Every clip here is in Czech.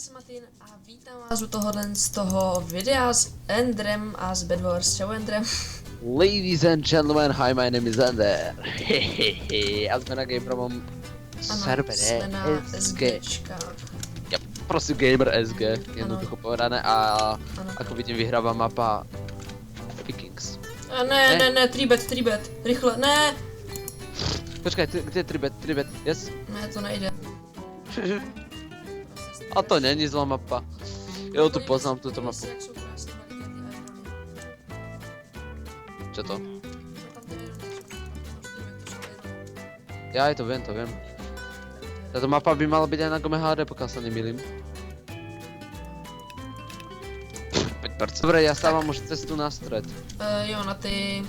jsem Martin a vítám vás u tohohle z toho videa s Endrem a s Bedwars. Čau Endrem. Ladies and gentlemen, hi, my name is Ender. A sme na Gamerovom servere jsme na SG. SGčkách. Yep, prostě Gamer SG, jednoducho povedané, a Ano. ako vidím vyhráva mapa Vikings. A ne, tribet, rychle, ne! Počkaj, kde je Tribet, yes? Ne, to nejde. A to není zlá mapa. Jo, tu poznám túto mapu. Jak jsou krásně veliký ty irony. Čo to? No tam ty irony jsou, tam to jsou irony. Ja aj to viem. Táto mapa by mala byť aj na Gome HD, pokiaľ sa nemýlim. 5%. Dobre, ja stávam už cestu na stred. Jo, na ten...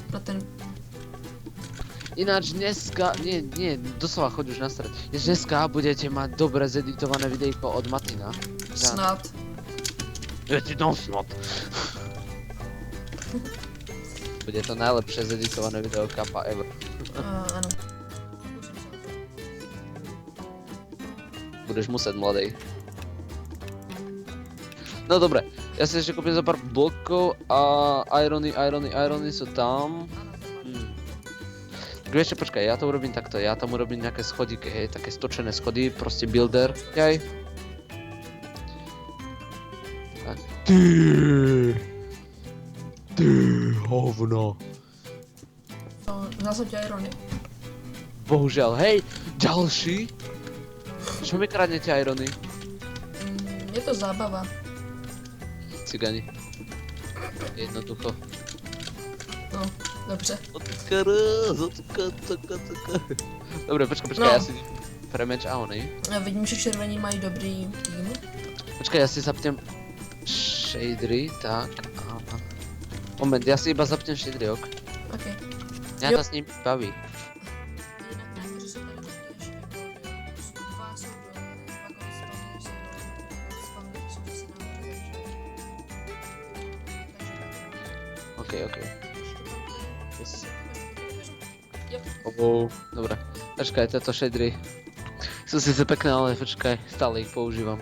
Ináč dneska, nie, doslova choď už na stred. Dneska budete mať dobre zeditované videjko od Martina. Snad. Ja ti dám snad. Bude to najlepšie zeditované video kapa ever. Ano. Budeš musieť, mladej. No dobre, ja si ešte kúpim za pár blokov a irony sú tam. Vieš čo, počkaj, ja to urobím takto, ja tam urobím nejaké schodíky, hej, také stočené schody, proste builder, jaj. Tak. Ty, hovno. No, vzal jsem tě irony. Bohužiaľ, hej, ďalší? Čo mi kradnete irony? Je to zábava. Cigani. Jednoducho. No, dobře. Dobre, počkaj, No. ja si premeč a onej. Já vidím, že červení mají dobrý tým. Počkaj, ja si zapnem shadery, tak a... Moment, ja si iba zapnem shadery, ok? Ok. Mňa Jo. to s ním baví. Jinak nahoře jsou tady totiž jako dva jsou dva spawny jsou zase nahoře, takže Ok. Yes. Jo. Dobre. Počkaj, tieto shadery sú síce pekné, ale počkaj, stále ich používam.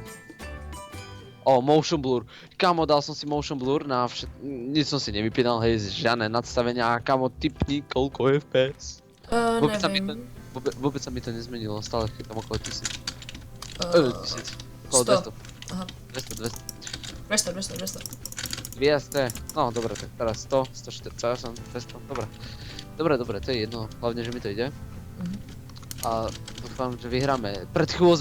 Motion blur. Kamo, dal som si motion blur na nic som si nevypínal, hej, žiadne nadstavenia a kamo, typni koľko FPS. Nevím. Vôbec sa mi to nezmenilo, stále chytám okolo 1000. 1000. Okolo 100. 200. Aha. 200. 200. No, dobre, tak teraz 100, 148, 200, dobre. Dobre, to je jedno, hlavne, že mi to ide. A dúfam, že vyhráme. Pred chvíľou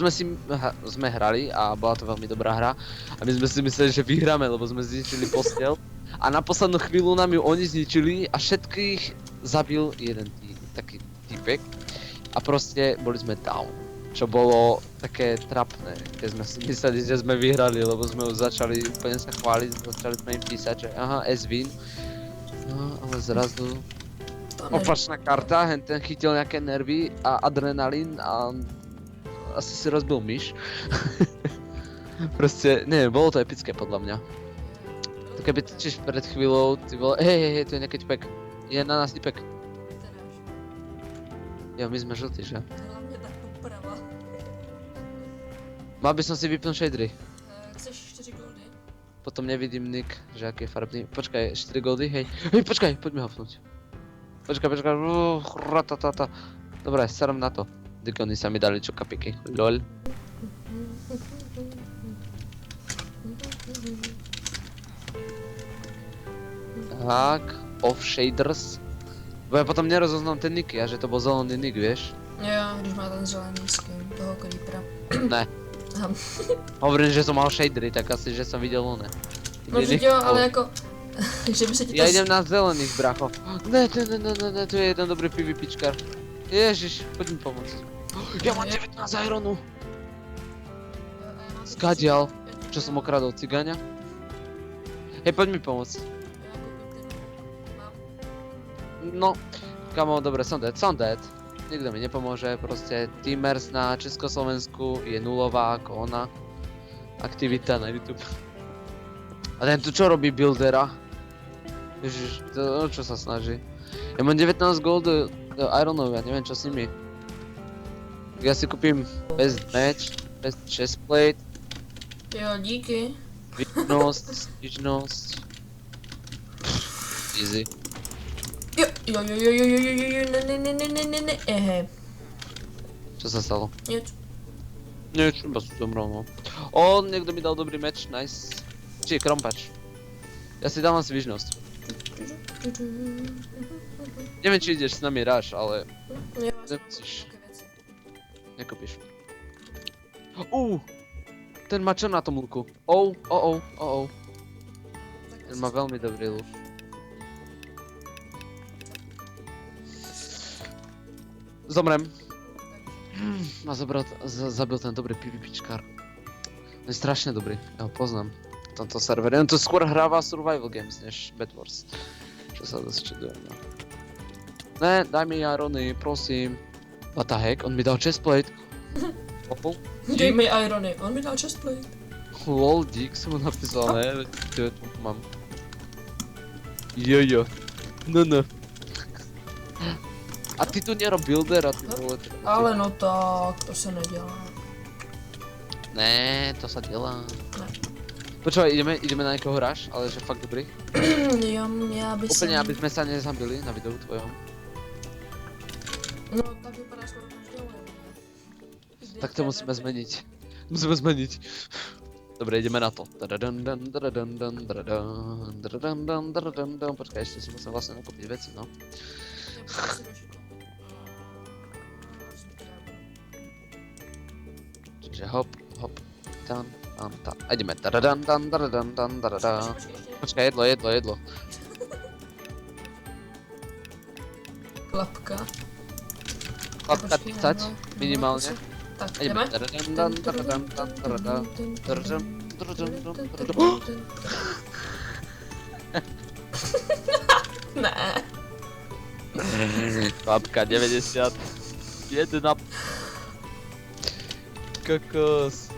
sme hrali a bola to veľmi dobrá hra. A my sme si mysleli, že vyhráme, lebo sme zničili posteľ. A na poslednú chvíľu nám ju oni zničili a všetkých zabil jeden taký typek. A proste boli sme down. Čo bolo také trapné, keď sme si mysleli, že sme vyhrali, lebo sme už začali úplne sa chváliť, začali sme im písať, že aha, S-win. No, ale zrazu opačná karta, ten chytil nejaké nervy a adrenalín a asi si rozbil myš. Proste, neviem, bolo to epické podľa mňa. To keby tečíš pred chvíľou, ty vole, hej, tu je nejaký typek. Je na nás typek. Jo, my sme žltí, že? Hlavně tak poprava. Mal by som si vypnúť shadery. Chceš 4 goldy? Potom nevidím nick, že aký je farebný. Počkaj, 4 goldy, hej. Hej, počkaj, poď mi hopnúť. Počkaj, ratatata. Dobre, serem na to. Digony sa mi dali čokapiky, lol. Tak, off shaders. Bo ja potom nerozoznám ten nick, že to bol zelený nick, vieš? Jo, když má ten zelený skin toho creepera. Ne. Aha. Hovorím, že som mal shadery, tak asi, že som videl oné. No že jo, ale jako... že by se ti to... Ja idem na zelených, bracho. Ne, to je jeden dobrý PvPčkar. Ježiš, poď mi pomôcť. Ja mám 19 ironu. Skadial, čo som okradol cigáňa. Hej, poď mi pomôcť. No, kamo, dobre, som dead. Nikto mi nepomôže, proste Teamers na Československu je nulová ako ona. Aktivita na YouTube. A ten tu čo robí buildera? Ježiš, to čo sa snaží? Ja mám 19 gold ironov, ja neviem čo s nimi. Ja si kúpim best match, best chestplate Jo, díky. Stížnost. Easy. Jo, ne, Čo sa stalo? Nic. Nič, iba som zomrel, no. O, niekto mi dal dobrý meč, nice. Či je krompač. Ja si dávam svižnosť. Neviem, či ideš s nami ráš, ale Jo, já jsem nemusíš. nějaké věci. Nekopíš. Ten má čo na tom luku? Tak Ten má veľmi dobrý luk. Zomrem. Ma zabil ten dobrý PvPčkár. On je strašne dobrý, ja ho poznám. V tomto servere. On to skôr hráva survival games než Bed Wars. Čo sa dosť čudujem, no. Ne, daj mi irony, prosím. What the heck? On mi dal chestplate. Dej mi irony, on mi dal chestplate. Lol, dík som mu napísal, ne? Veď to mám. Jojo. No. A ty tu nerob builder a ty vole... Ale no tak, to se nedělá. Ne, to sa dělá. Ne. Počúvaj, ideme na niekoho rush, ale že fakt dobrý. Jo, já by Úplne, aby sme sa nezabili na videu tvojom. No, tak vypadá skoro každého. Tak to musíme zmeniť. Musíme zmeniť. Dobre, ideme na to. Počkaj, ešte si musím vlastne nakúpiť veci, no. Čiže hop, tan. A ideme. Počkaj, jedlo. Klapka. Chlapka 30, minimálne. Tak, A ideme. jdeme. Ne. Chlapka 90. 1. Kokos.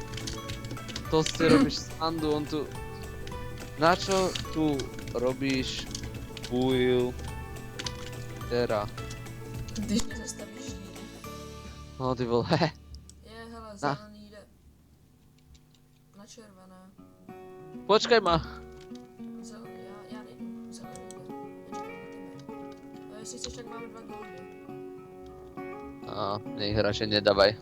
To si robíš srandu, on tu... Na čo tu robíš build? Teda. Když nezastavíš žíry. No ty vole. Je, hele, zelený jde. Na červené. Počkaj ma. Zelený, já nejdu. Zelený jde. Já čekám na tebe. A jestli chceš, tak máme 2 goldy. A nech radšej nedávaj.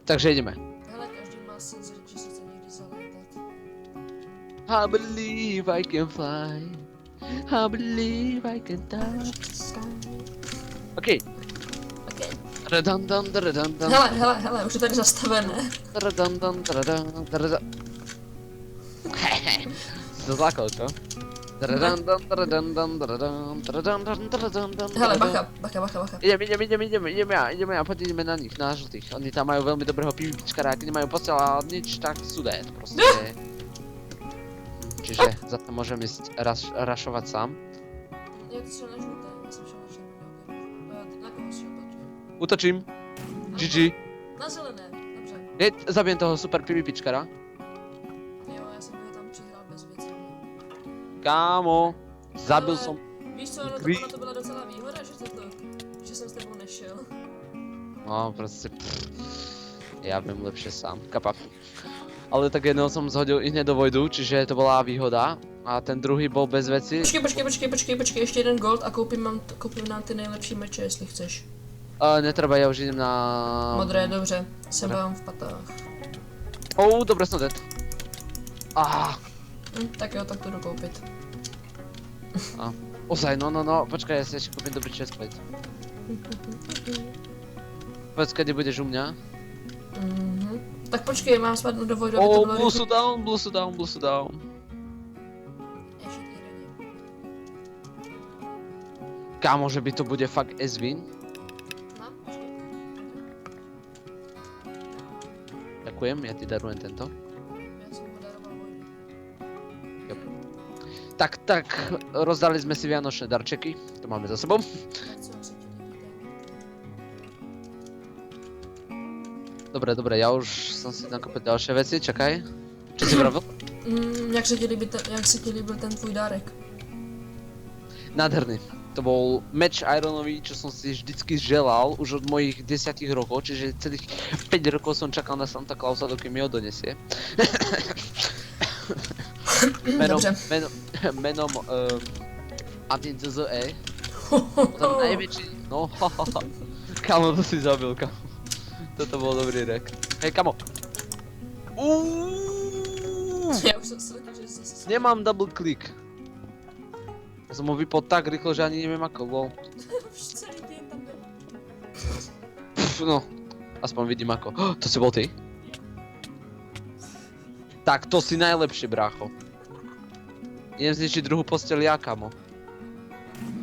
Takže ideme. Hele, každý má senzor, že se chce někdy zalétat. I believe I can fly. I believe I can die. OK. Okay. Radandandradandand. Hele, už je tady zastavené. Si to zlákal, čo? Hele, bacha. Ideme ja, poď ideme na nich, na žltých. Oni tam majú veľmi dobrého PvPčkara, ak nemajú posiaľ nič, tak sú dead, proste. Čiže za to môžem ísť rašovať sám. Já to šel na žluté, já jsem šel na červené. Na koho jsi šel, Pači? Útočím. GG. Na zelené, dobře. Zabijem toho super PvPčkara. Jo, já jsem ho tam přihrál bez věcí. Kámo, zabil Ale som. Víš co, ono to byla docela výhoda, že jsem s tebou nešel. No, proste. Ja viem lepšie sám, kapaku. Ale tak jedného som zhodil i hneď do vojdu, čiže to bola výhoda. A ten druhý bol bez veci. Počkej, ještě jeden gold a koupím nám ty nejlepší meče, jestli chceš. Netreba, ja už idem na... Modré, dobře, se bavím v patách. Dobre som dead. Tak jo, tak to jdu koupit. Ozaj, no, počkaj, ja si ešte kúpim dobrý chestplate. Povedz, kedy budeš u mňa. Tak počkej, mám spadnout do vojdu, aby to bylo Blue su down. Ještě ty raně. Kámo, že by to bude fakt S-win. No, počkej. Ďakujem, ja ti darujem tento. Já jsem ho daroval vojdu. Tak, rozdali sme si vianočné darčeky. To máme za sebou. Tak co, jak se ti líbí Dobre, ja už som si nakopil ďalšie veci, čakaj. Čo si pravil? Jak se ti líbil ten tvůj dárek? Nádherný. To bol meč ironový, čo som si vždycky želal už od mojich 10 rokov, čiže celých 5 rokov som čakal na Santa Clausa, dokým mi ho donesie. Dobře. Menom Adin ZZE. Tam najväčší, no hahaha. Kamo, to si zabil, kamo. Toto bol dobrý rek. Hej, kamo. Já už jsem se taky, že zase... Nemám double click. Ja som ho vypol tak rýchlo, že ani neviem ako bol. Už celý den tam byl. No, aspoň vidím ako. To si bol ty? Tak to si najlepšie, brácho. Idem zničiť druhú posteľ ja, kamo.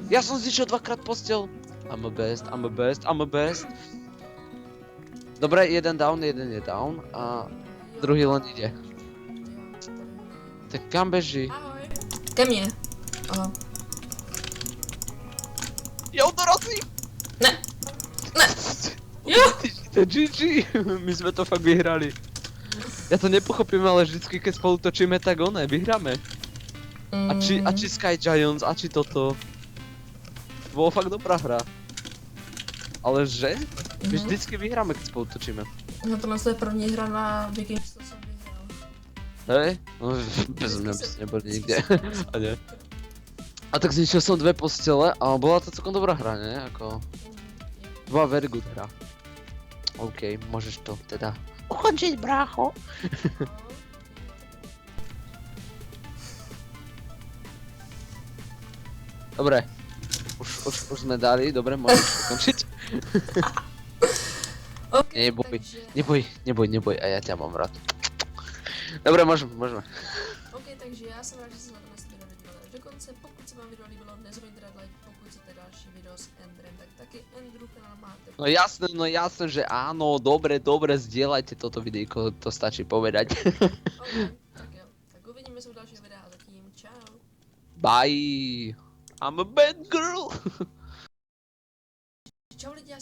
Ja som zničil dvakrát posteľ. I'm a best, I'm a best, I'm a best. Dobre, jeden je down a druhý len ide. Tak kam beží? Ahoj. Ke mně. Aha. Jo, dorazí! Ne. Ne. Jo. To je GG, my sme to fakt vyhrali. Ja to nepochopím, ale vždycky keď spolu točíme, tak vyhráme. A či Sky Giants, a či toto. Bolo fakt dobrá hra. Ale že? My vždycky vyhráme, keď spolu točíme. No tohle je první hra na Vikings, co jsem vyhrál. Hej? No, bez mňa by si neboli nikde. A nie. A tak zničil som dve postele a bola to celkom dobrá hra, nie? Ako... Bola very good hra. OK, môžeš to teda ukončiť, brácho. Dobre. Už sme dali, dobre, môžeš ukončiť. Okay, Neboj, takže... neboj, a ja ťa mám rád. Dobre, môžeme. OK, takže já jsem rád, že jste na video dodívali do konce. Pokud se vám video líbilo, nezapomeňte dát like, pokud chcete další video s Andrem, tak taky Andrew kanál máte. No jasné, že áno, dobre, zdieľajte toto videjko, to stačí povedať. OK, tak jo. Tak uvidíme se u dalšího videa a zatím čau. Bye. I'm a bad girl. Čau lidi, já